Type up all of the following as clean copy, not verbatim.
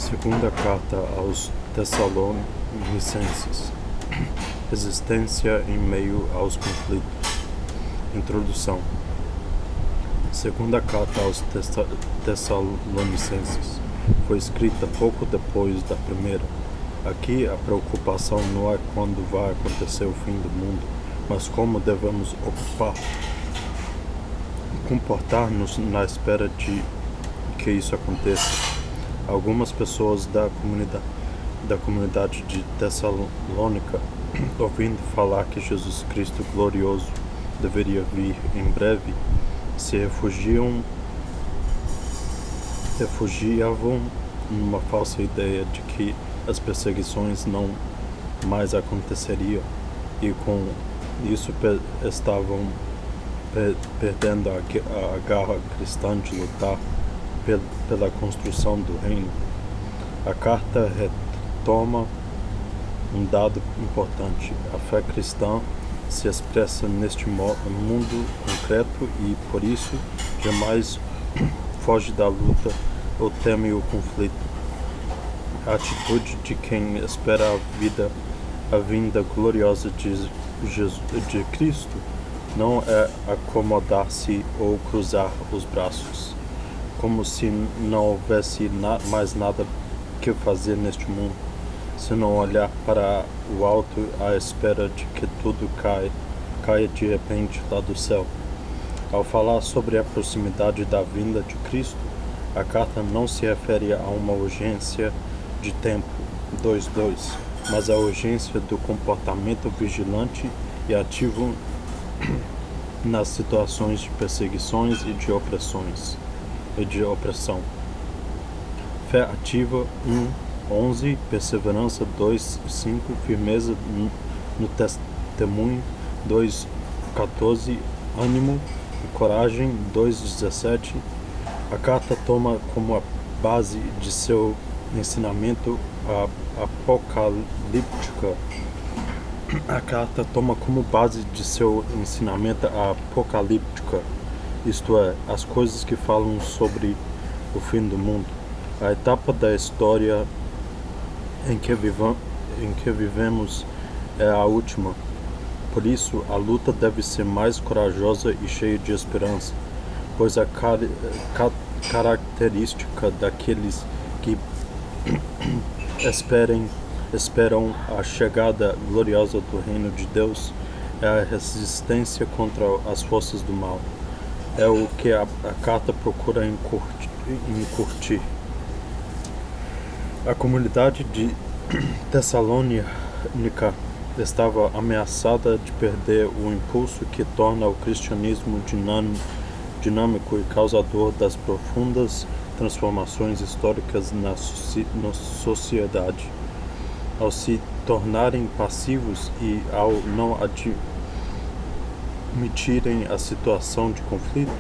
Segunda carta aos Tessalonicenses. Resistência em meio aos conflitos. Introdução. Segunda carta aos Tessalonicenses foi escrita pouco depois da primeira. Aqui a preocupação não é quando vai acontecer o fim do mundo, mas como devemos comportar-nos na espera de que isso aconteça. Algumas pessoas da comunidade de Tessalônica, ouvindo falar que Jesus Cristo glorioso deveria vir em breve, se refugiavam numa falsa ideia de que as perseguições não mais aconteceriam, e com isso estavam perdendo a garra cristã de lutar pela construção do reino. A carta retoma um dado importante: a fé cristã se expressa neste mundo concreto e, por isso, jamais foge da luta ou teme o conflito. A atitude de quem espera a vinda gloriosa de Cristo não é acomodar-se ou cruzar os braços, como se não houvesse mais nada que fazer neste mundo, senão olhar para o alto à espera de que tudo caia de repente lá do céu. Ao falar sobre a proximidade da vinda de Cristo, a carta não se refere a uma urgência de tempo 2:2, mas a urgência do comportamento vigilante e ativo nas situações de perseguições e de opressão. Fé ativa 1:11, perseverança 2:5, firmeza no testemunho 2:14, ânimo e coragem 2:17. A carta toma como base de seu ensinamento apocalíptica. Isto é, as coisas que falam sobre o fim do mundo. A etapa da história em que vivemos é a última. Por isso, a luta deve ser mais corajosa e cheia de esperança, pois a característica daqueles que esperam a chegada gloriosa do reino de Deus é a resistência contra as forças do mal. É o que a carta procura encurtir. A comunidade de Tessalônica estava ameaçada de perder o impulso que torna o cristianismo dinâmico e causador das profundas transformações históricas na sociedade. Ao se tornarem passivos e ao não admitirem a situação de conflito,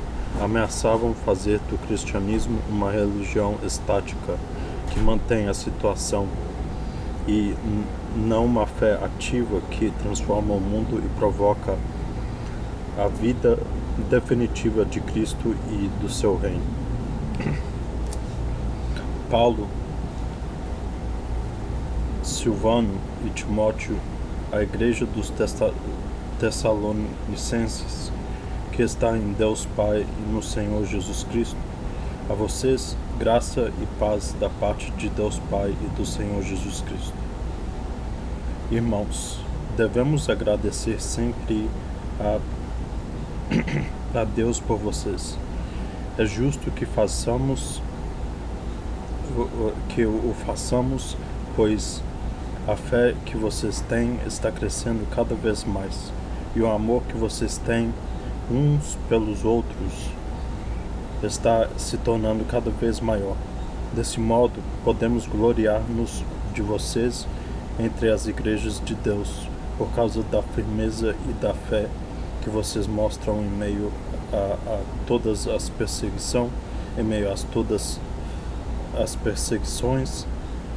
ameaçavam fazer do cristianismo uma religião estática que mantém a situação, e não uma fé ativa que transforma o mundo e provoca a vida definitiva de Cristo e do seu reino. Paulo, Silvano e Timóteo, a igreja dos Tessalonicenses, que está em Deus Pai e no Senhor Jesus Cristo, a vocês, graça e paz da parte de Deus Pai e do Senhor Jesus Cristo. Irmãos, devemos agradecer sempre a Deus por vocês. É justo que o façamos, pois a fé que vocês têm está crescendo cada vez mais, e o amor que vocês têm uns pelos outros está se tornando cada vez maior. Desse modo, podemos gloriar-nos de vocês entre as igrejas de Deus, por causa da firmeza e da fé que vocês mostram em meio a todas as perseguições, todas as perseguições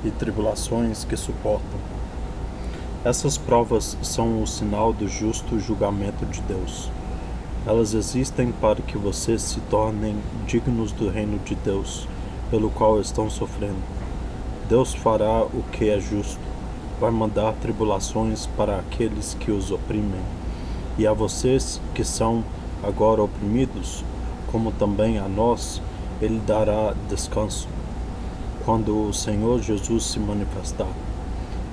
e tribulações que suportam. Essas provas são o sinal do justo julgamento de Deus. Elas existem para que vocês se tornem dignos do reino de Deus, pelo qual estão sofrendo. Deus fará o que é justo, vai mandar tribulações para aqueles que os oprimem, e a vocês que são agora oprimidos, como também a nós, Ele dará descanso. Quando o Senhor Jesus se manifestar,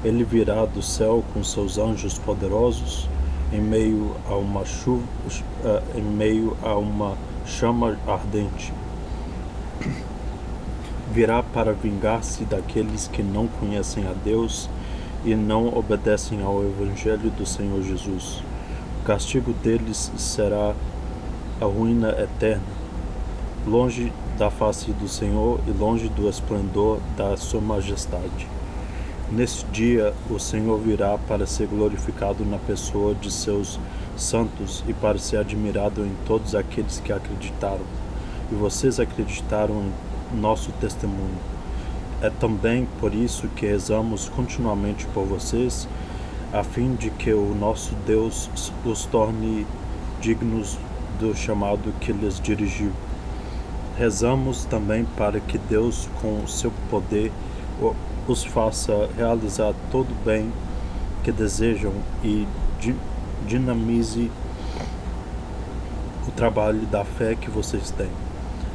Ele virá do céu com seus anjos poderosos, em meio a uma chama ardente. Virá para vingar-se daqueles que não conhecem a Deus e não obedecem ao Evangelho do Senhor Jesus. O castigo deles será a ruína eterna, longe da face do Senhor e longe do esplendor da sua majestade. Nesse dia, o Senhor virá para ser glorificado na pessoa de seus santos e para ser admirado em todos aqueles que acreditaram. E vocês acreditaram em nosso testemunho. É também por isso que rezamos continuamente por vocês, a fim de que o nosso Deus os torne dignos do chamado que lhes dirigiu. Rezamos também para que Deus, com o seu poder, os faça realizar todo o bem que desejam e dinamize o trabalho da fé que vocês têm.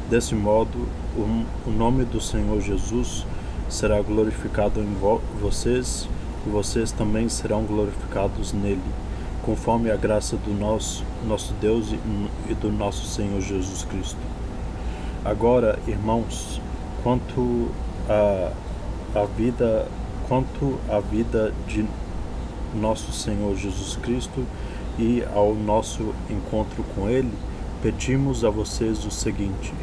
Desse modo, o nome do Senhor Jesus será glorificado em vocês e vocês também serão glorificados nele, conforme a graça do nosso Deus e do nosso Senhor Jesus Cristo. Agora, irmãos, quanto à vida de nosso Senhor Jesus Cristo e ao nosso encontro com Ele, pedimos a vocês o seguinte: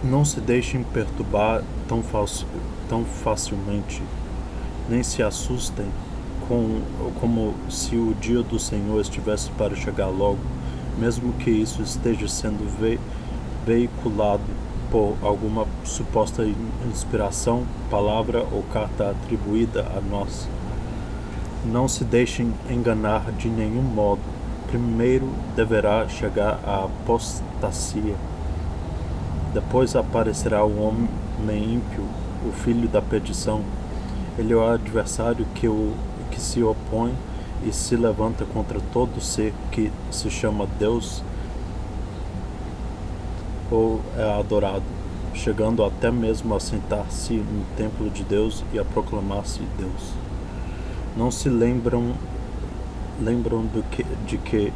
não se deixem perturbar tão facilmente, nem se assustem como se o dia do Senhor estivesse para chegar logo, mesmo que isso esteja sendo veiculado por alguma suposta inspiração, palavra ou carta atribuída a nós. Não se deixem enganar de nenhum modo. Primeiro deverá chegar a apostasia. Depois aparecerá o homem ímpio, o filho da perdição. Ele é o adversário que se opõe e se levanta contra todo ser que se chama Deus ou é adorado, chegando até mesmo a sentar-se no templo de Deus e a proclamar-se Deus. Não se lembram de que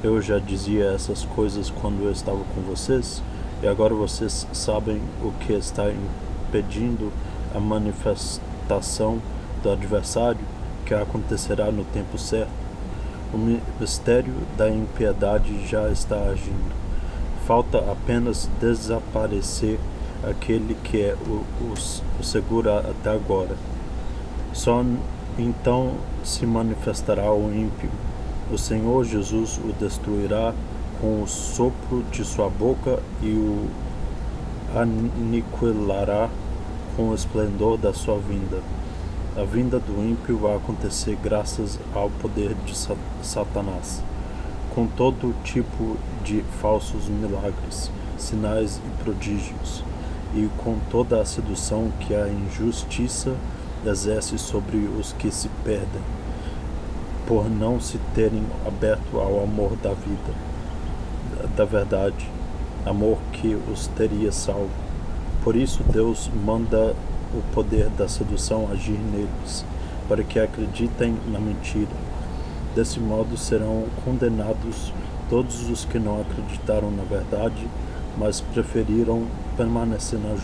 eu já dizia essas coisas quando eu estava com vocês? E agora vocês sabem o que está impedindo a manifestação do adversário, que acontecerá no tempo certo. O mistério da impiedade já está agindo. Falta apenas desaparecer aquele que o segura até agora. Só então se manifestará o ímpio. O Senhor Jesus o destruirá com o sopro de sua boca e o aniquilará com o esplendor da sua vinda. A vinda do ímpio vai acontecer graças ao poder de Satanás, com todo tipo de falsos milagres, sinais e prodígios, e com toda a sedução que a injustiça exerce sobre os que se perdem, por não se terem aberto ao amor da vida, da verdade, amor que os teria salvo. Por isso Deus manda o poder da sedução agir neles, para que acreditem na mentira. Desse modo serão condenados todos os que não acreditaram na verdade, mas preferiram permanecer na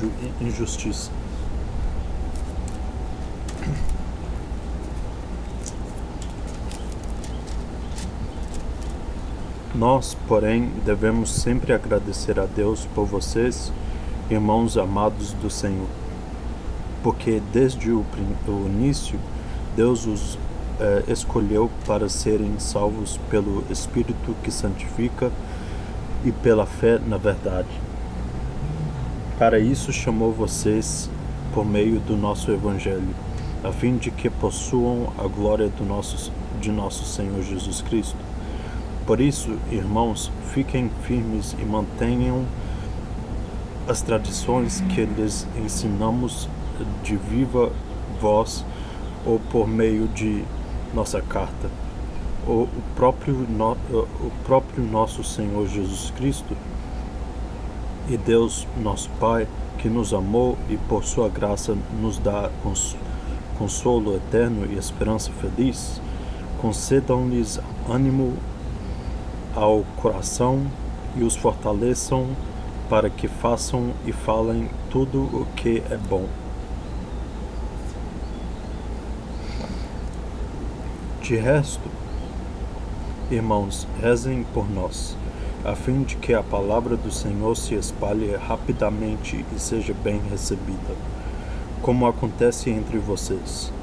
injustiça. Nós, porém, devemos sempre agradecer a Deus por vocês, irmãos amados do Senhor, porque desde o início Deus os escolheu para serem salvos pelo Espírito que santifica e pela fé na verdade. Para isso chamou vocês por meio do nosso Evangelho, a fim de que possuam a glória de nosso Senhor Jesus Cristo. Por isso, irmãos, fiquem firmes e mantenham as tradições que lhes ensinamos de viva voz ou por meio de nossa carta. O próprio nosso Senhor Jesus Cristo e Deus nosso Pai, que nos amou e por sua graça nos dá consolo eterno e esperança feliz, concedam-lhes ânimo ao coração e os fortaleçam para que façam e falem tudo o que é bom. De resto, irmãos, rezem por nós, a fim de que a palavra do Senhor se espalhe rapidamente e seja bem recebida, como acontece entre vocês.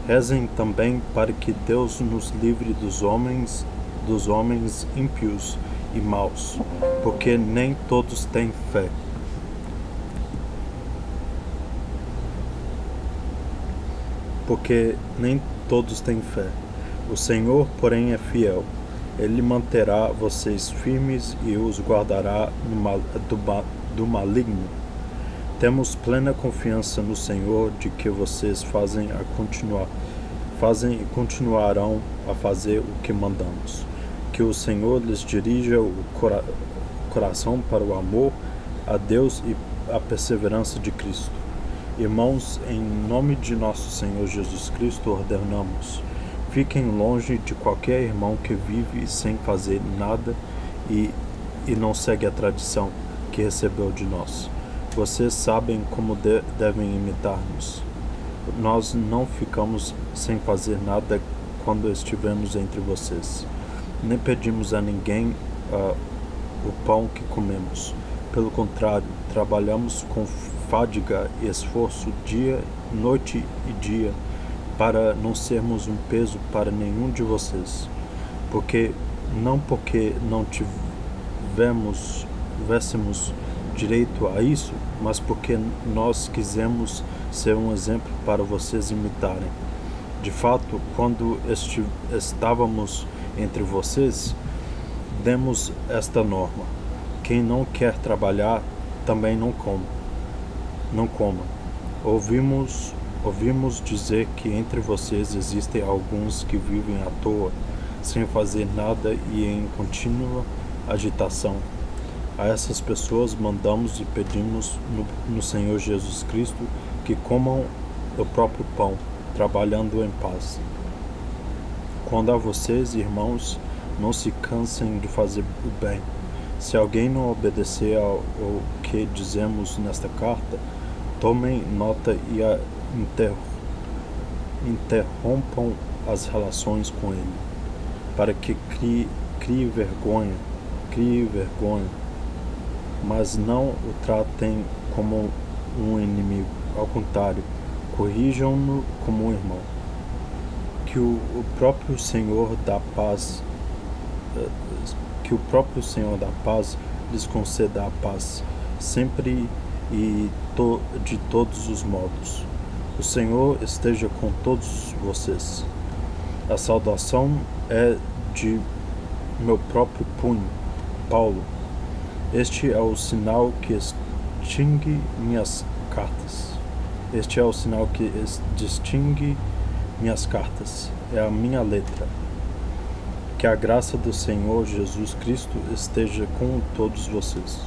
Rezem também para que Deus nos livre dos homens ímpios e maus, porque nem todos têm fé. O Senhor, porém, é fiel. Ele manterá vocês firmes e os guardará do maligno. Temos plena confiança no Senhor de que vocês fazem e continuarão a fazer o que mandamos. Que o Senhor lhes dirija o coração para o amor a Deus e a perseverança de Cristo. Irmãos, em nome de nosso Senhor Jesus Cristo, ordenamos: fiquem longe de qualquer irmão que vive sem fazer nada e não segue a tradição que recebeu de nós. Vocês sabem como devem imitar-nos. Nós não ficamos sem fazer nada quando estivemos entre vocês. Nem pedimos a ninguém o pão que comemos. Pelo contrário, trabalhamos com fadiga e esforço noite e dia, para não sermos um peso para nenhum de vocês. Porque não tivéssemos direito a isso, mas porque nós quisemos ser um exemplo para vocês imitarem. De fato, quando estávamos entre vocês, demos esta norma: quem não quer trabalhar, também não coma. Ouvimos dizer que entre vocês existem alguns que vivem à toa, sem fazer nada e em contínua agitação. A essas pessoas mandamos e pedimos no Senhor Jesus Cristo que comam o próprio pão, trabalhando em paz. Quando a vocês, irmãos, não se cansem de fazer o bem. Se alguém não obedecer ao que dizemos nesta carta, tomem nota e interrompam as relações com ele, para que crie vergonha, mas não o tratem como um inimigo. Ao contrário, corrijam-no como um irmão. Que o próprio Senhor da paz lhes conceda a paz, sempre e de todos os modos. O Senhor esteja com todos vocês. A saudação é de meu próprio punho, Paulo. Este é o sinal que distingue minhas cartas. É a minha letra. Que a graça do Senhor Jesus Cristo esteja com todos vocês.